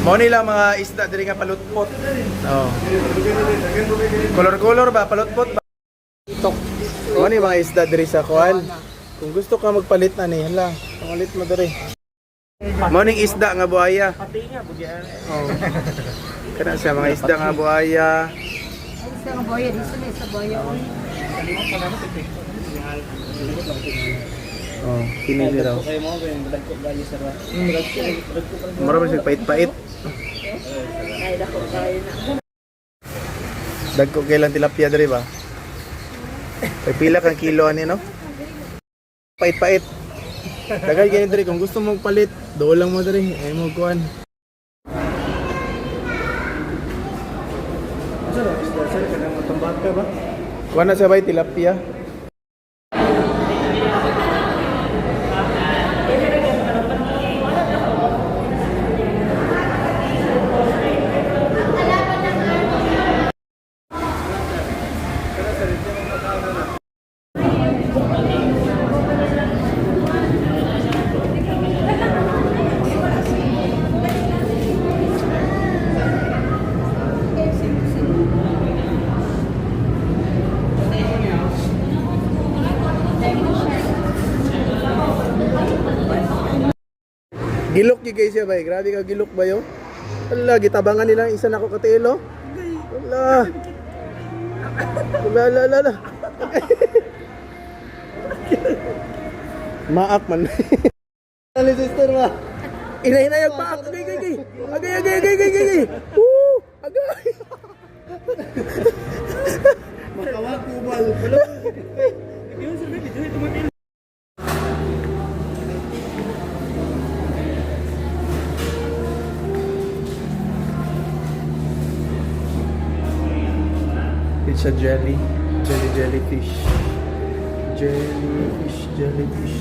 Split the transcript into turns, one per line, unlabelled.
Mao nila mga isda diri nga palutpot. Oh. Color-color ba palutpot ba?
Tok.
Mao ni mga isda diri sa kuan. Kung gusto ka magpalit na ni, hala, pamalit mo diri. Mao ning isda nga buhaya.
Pati nga bugyan.
Oh. Kana sa mga isda nga buhaya.
Sa boya, dito na sa boya.
Oh, kini di raw.
Kay mo ben dagko gayo sa ra.
Mura siya pait-pait.
Ay, dako kayo na.
Dagko kailan tilapia diri ba? Ay pila kang kilo ani no? Pait-pait. Dagay kini diri kung gusto mong palit, do lang mo diri, ay mo kuan. Kuha na sa bay tilapia. Gilok gi guys ya bay, grabe ka gilok ba yo? Wala, gitabangan nila isa na ako katilo. Wala. Wala. Maak man. Ali sister ba? Inay-inayag pa ako. Agay. Woo! Agay.
Makawag kubal.
It's a jellyfish. Jellyfish. Jellyfish.